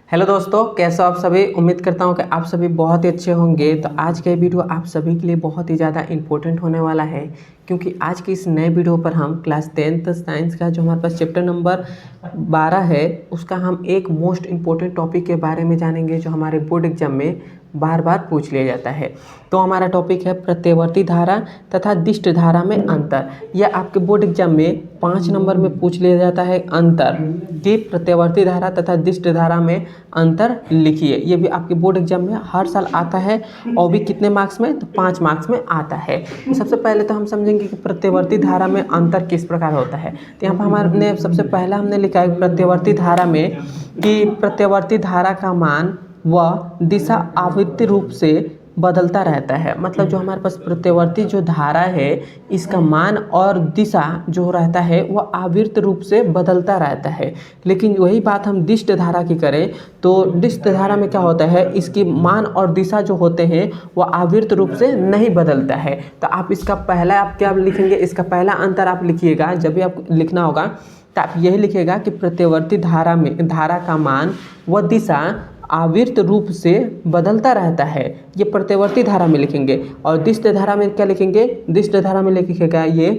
Hello दोस्तों, कैसे हो आप सभी। उम्मीद करता हूँ कि आप सभी बहुत ही अच्छे होंगे। तो आज का ये वीडियो आप सभी के लिए बहुत ही ज़्यादा इम्पोर्टेंट होने वाला है, क्योंकि आज की इस नए वीडियो पर हम क्लास 10th साइंस का जो हमारे पास चैप्टर नंबर 12 है, उसका हम एक मोस्ट इम्पोर्टेंट टॉपिक के बारे में जानेंगे जो हमारे बोर्ड एग्जाम में बार बार पूछ लिया जाता है। तो हमारा टॉपिक है प्रत्यवर्ती धारा तथा दिष्ट धारा में अंतर। यह आपके बोर्ड एग्जाम में 5 नंबर में पूछ लिया जाता है अंतर, कि प्रत्यवर्ती धारा तथा दिष्ट धारा में अंतर लिखिए। ये भी आपके बोर्ड एग्जाम में हर साल आता है, और भी कितने मार्क्स में, तो 5 मार्क्स में आता है। तो सबसे पहले तो हम समझेंगे कि प्रत्यवर्ती धारा में अंतर किस प्रकार होता है। तो यहाँ पर हमारे सबसे पहला हमने लिखा है प्रत्यवर्ती धारा में कि प्रत्यवर्ती धारा का मान व दिशा आवृत्ति रूप से बदलता रहता है। मतलब जो हमारे पास प्रत्यवर्ती जो धारा है, इसका मान और दिशा जो रहता है वह आवर्त रूप से बदलता रहता है। लेकिन वही बात हम दिष्ट धारा की करें तो दिष्ट धारा में क्या होता है, इसकी मान और दिशा जो होते हैं वह आवर्त रूप से नहीं बदलता है। तो आप इसका पहला आप क्या लिखेंगे, इसका पहला अंतर आप लिखिएगा। जब भी आप लिखना होगा तो आप यही लिखिएगा कि प्रत्यवर्ती धारा में धारा का मान व दिशा आवर्त रूप से बदलता रहता है। ये प्रत्यवर्ती धारा में लिखेंगे। और दिष्ट धारा में क्या लिखेंगे, दिष्ट धारा में लिखिएगा ये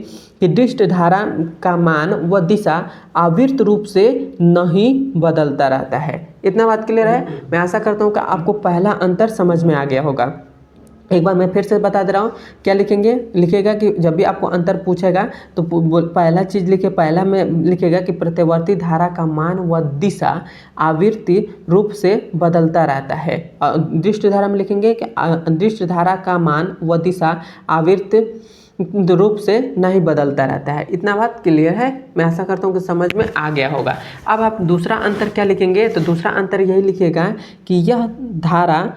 कि दिष्ट धारा का मान व दिशा आवर्त रूप से नहीं बदलता रहता है। इतना बात क्लियर है। मैं आशा करता हूँ कि आपको पहला अंतर समझ में आ गया होगा। एक बार मैं फिर से बता दे रहा हूँ, क्या लिखेंगे, लिखेगा कि जब भी आपको अंतर पूछेगा तो पहला चीज़ लिखे, पहला में लिखेगा कि प्रत्यवर्ती धारा का मान व दिशा आवर्ती रूप से बदलता रहता है। दिष्ट धारा में लिखेंगे कि दिष्ट धारा का मान व दिशा आवर्त रूप से नहीं बदलता रहता है। इतना बात क्लियर है। मैं आशा करता हूँ कि समझ में आ गया होगा। अब आप दूसरा अंतर क्या लिखेंगे, तो दूसरा अंतर यही लिखिएगा कि यह धारा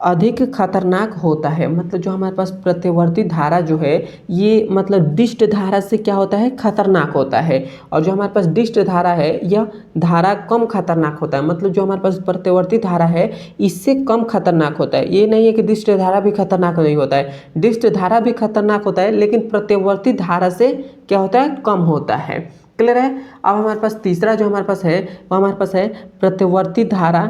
अधिक खतरनाक होता है। मतलब जो हमारे पास प्रत्यवर्ती धारा जो है ये मतलब दिष्ट धारा से क्या होता है, खतरनाक होता है। और जो हमारे पास दिष्ट धारा है यह धारा कम खतरनाक होता है। मतलब जो हमारे पास प्रत्यवर्ती धारा है इससे कम खतरनाक होता है। ये नहीं है कि दिष्ट धारा भी खतरनाक नहीं होता है, दिष्ट धारा भी खतरनाक होता है, लेकिन प्रत्यवर्ती धारा से क्या होता है, कम होता है। क्लियर है। अब हमारे पास तीसरा जो हमारे पास है वो हमारे पास है प्रत्यवर्ती धारा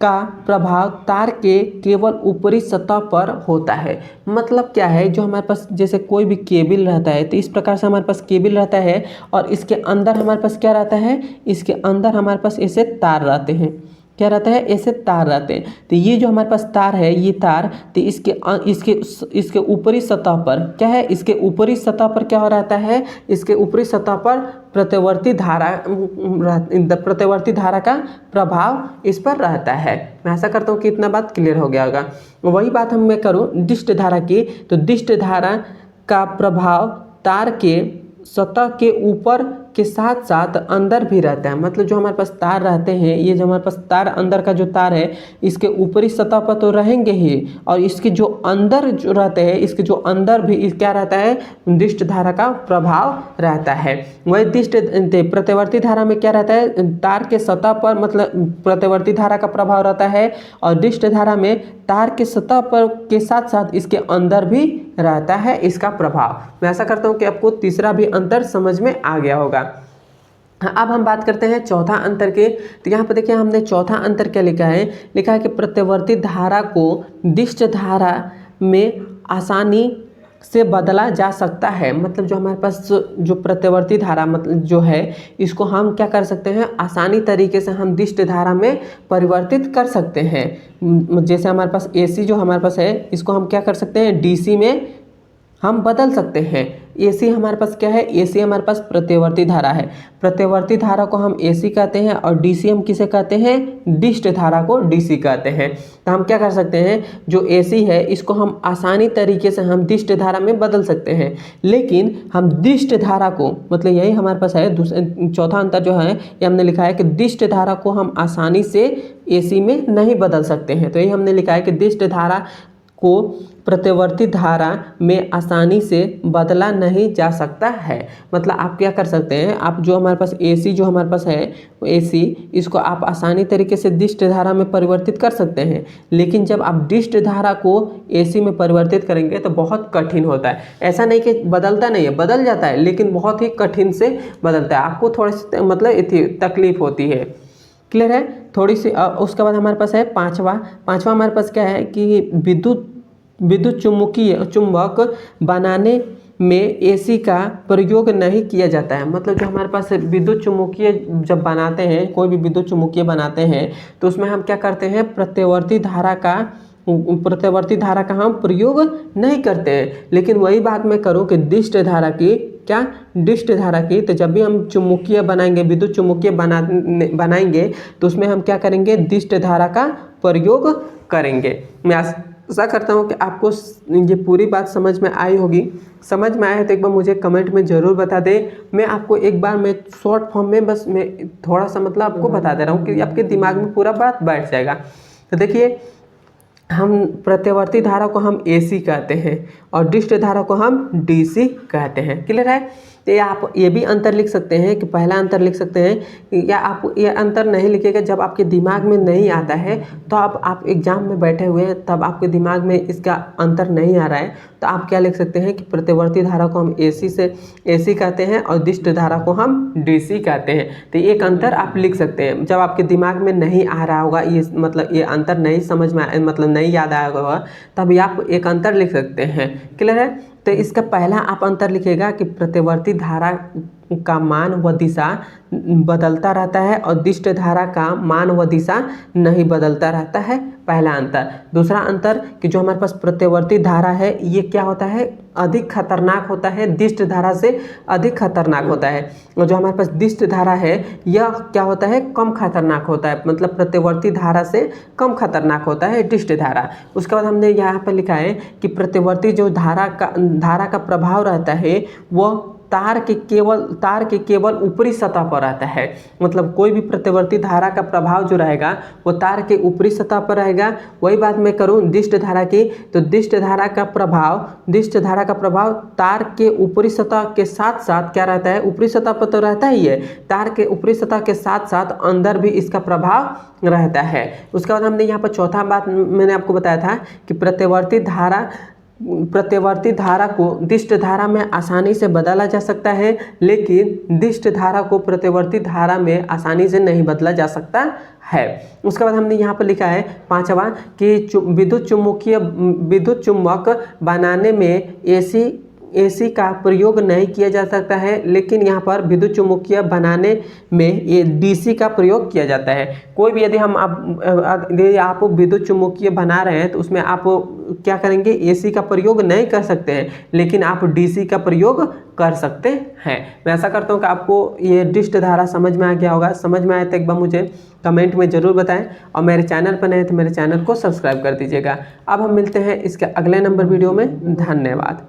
का प्रभाव तार के केवल ऊपरी सतह पर होता है। मतलब क्या है, जो हमारे पास जैसे कोई भी केबल रहता है तो इस प्रकार से हमारे पास केबल रहता है, और इसके अंदर हमारे पास क्या रहता है, इसके अंदर हमारे पास ऐसे तार रहते हैं। क्या रहता है, ऐसे तार रहते हैं। तो ये जो हमारे पास तार है, ये तार तो इसके ऊपरी सतह पर क्या है, इसके ऊपरी सतह पर क्या हो रहता है, इसके ऊपरी सतह पर प्रत्यवर्ती धारा का प्रभाव इस पर रहता है। मैं ऐसा करता हूँ कि इतना बात क्लियर हो गया होगा। वही बात हम मैं करूँ दिष्ट धारा की, तो दिष्ट धारा का प्रभाव तार के सतह के ऊपर के साथ साथ अंदर भी रहता है। मतलब जो हमारे पास तार रहते हैं, ये जो हमारे पास तार अंदर का जो तार है इसके ऊपरी सतह पर तो रहेंगे ही, और इसके जो अंदर जो रहते हैं इसके जो अंदर भी क्या रहता है, दिष्ट धारा का प्रभाव रहता है। वही दिष्ट प्रत्यवर्ती धारा में क्या रहता है, तार के सतह पर मतलब प्रत्यवर्ती धारा का प्रभाव रहता है, और दिष्ट धारा में तार के सतह पर के साथ साथ इसके अंदर भी रहता है इसका प्रभाव। मैं ऐसा करता हूँ कि आपको तीसरा भी अंतर समझ में आ गया होगा। अब हम बात करते हैं चौथा अंतर के। तो यहाँ पर देखिए हमने चौथा अंतर क्या लिखा है, लिखा है कि प्रत्यवर्ती धारा को दिष्ट धारा में आसानी से बदला जा सकता है। मतलब जो हमारे पास जो प्रत्यवर्ती धारा मतलब जो है इसको हम क्या कर सकते हैं, आसानी तरीके से हम दिष्ट धारा में परिवर्तित कर सकते हैं। जैसे हमारे पास एसी जो हमारे पास है इसको हम क्या कर सकते हैं, डीसी में हम बदल सकते हैं। एसी हमारे पास क्या है, एसी हमारे पास प्रत्यवर्ती धारा है। प्रत्यवर्ती धारा को हम एसी कहते हैं, और डीसी हम किसे कहते हैं, दिष्ट धारा को डीसी कहते हैं। तो हम क्या कर सकते हैं, जो एसी है इसको हम आसानी तरीके से हम दिष्ट धारा में बदल सकते हैं। लेकिन हम दिष्ट धारा को मतलब यही हमारे पास है चौथा अंतर जो है, ये हमने लिखा है कि दिष्ट धारा को हम आसानी से एसी में नहीं बदल सकते हैं। तो यही हमने लिखा है कि दिष्ट धारा को प्रतिवर्ती धारा में आसानी से बदला नहीं जा सकता है। मतलब आप क्या कर सकते हैं, आप जो हमारे पास AC जो हमारे पास है AC, इसको आप आसानी तरीके से दिष्ट धारा में परिवर्तित कर सकते हैं, लेकिन जब आप दिष्ट धारा को AC में परिवर्तित करेंगे तो बहुत कठिन होता है। ऐसा नहीं कि बदलता नहीं है, बदल जाता है, लेकिन बहुत ही कठिन से बदलता है, आपको थोड़ी सी मतलब तकलीफ होती है। क्लियर है? थोड़ी सी उसके बाद हमारे पास है पांचवा हमारे पास क्या है कि विद्युत चुंबक बनाने में AC का प्रयोग नहीं किया जाता है। मतलब जो हमारे पास विद्युत चुम्बकीय जब बनाते हैं, कोई भी विद्युत चुम्बकीय बनाते हैं, तो उसमें हम क्या करते हैं, प्रतिवर्ती धारा का हम प्रयोग नहीं करते हैं। लेकिन वही बात मैं करूं कि दिष्ट धारा की, तो जब भी हम चुम्बकीय बनाएंगे, विद्युत चुम्बकीय बनाएंगे, तो उसमें हम क्या करेंगे, दिष्ट धारा का प्रयोग करेंगे। मैं आशा करता हूँ कि आपको ये पूरी बात समझ में आई होगी। समझ में आया है तो एक बार मुझे कमेंट में ज़रूर बता दें। मैं आपको एक बार मैं शॉर्ट फॉर्म में बस मैं थोड़ा सा मतलब आपको बता दे रहा हूँ कि आपके दिमाग में पूरा बात बैठ जाएगा। तो देखिए, हम प्रतिवर्ती धारा को हम AC कहते हैं और दिष्ट धारा को हम DC कहते हैं। क्लियर है? तो आप ये भी अंतर लिख सकते हैं कि पहला अंतर लिख सकते हैं, या आप ये अंतर नहीं लिखेगा जब आपके दिमाग में नहीं आता है, तो आप एग्जाम में बैठे हुए हैं तब आपके दिमाग में इसका अंतर नहीं आ रहा है, तो आप क्या लिख सकते हैं कि प्रतिवर्ती धारा को हम AC कहते हैं और दिष्ट धारा को हम DC कहते हैं। तो एक अंतर आप लिख सकते हैं। जब आपके दिमाग में नहीं आ रहा होगा, ये मतलब ये अंतर नहीं समझ में मतलब नहीं याद आया होगा, तभी आप एक अंतर लिख सकते हैं। क्लियर है? तो इसका पहला आप अंतर लिखिएगा कि प्रतिवर्ती धारा का मान व दिशा बदलता रहता है और दिष्ट धारा का मान व दिशा नहीं बदलता रहता है, पहला अंतर। दूसरा अंतर कि जो हमारे पास प्रतिवर्ती धारा है, ये क्या होता है, अधिक खतरनाक होता है, दिष्ट धारा से अधिक खतरनाक होता है। और जो हमारे पास दिष्ट धारा है, यह क्या होता है, कम खतरनाक होता है। मतलब प्रतिवर्ती धारा से कम खतरनाक होता है दिष्ट धारा। उसके बाद हमने यहाँ पर लिखा है कि प्रतिवर्ती जो धारा का प्रभाव रहता है, वह तार के केवल ऊपरी सतह पर रहता है। मतलब कोई भी प्रतिवर्ती धारा का प्रभाव जो रहेगा वो तार के ऊपरी सतह पर रहेगा। वही बात मैं करूं दिष्ट धारा की, तो दिष्ट धारा का प्रभाव तार के ऊपरी सतह के साथ साथ क्या रहता है, ऊपरी सतह पर तो रहता ही है, तार के ऊपरी सतह के साथ साथ अंदर भी इसका प्रभाव रहता है। उसके बाद हमने यहाँ पर चौथा बात मैंने आपको बताया था कि प्रतिवर्ती धारा को दिष्ट धारा में आसानी से बदला जा सकता है, लेकिन दिष्ट धारा को प्रतिवर्ती धारा में आसानी से नहीं बदला जा सकता है। उसके बाद हमने यहाँ पर लिखा है पांचवा कि विद्युत चुम्बक बनाने में AC का प्रयोग नहीं किया जा सकता है, लेकिन यहाँ पर विद्युत चुम्बकीय बनाने में ये DC का प्रयोग किया जाता है। कोई भी यदि आप विद्युत चुम्बकीय बना रहे हैं तो उसमें आप क्या करेंगे, AC का प्रयोग नहीं कर सकते हैं, लेकिन आप DC का प्रयोग कर सकते हैं। मैं ऐसा करता हूँ कि आपको ये दिष्ट धारा समझ में आ गया होगा। समझ में आया तो एक बार मुझे कमेंट में ज़रूर बताएं और मेरे चैनल पर नए हैं तो मेरे चैनल को सब्सक्राइब कर दीजिएगा। अब हम मिलते हैं इसके अगले नंबर वीडियो में। धन्यवाद।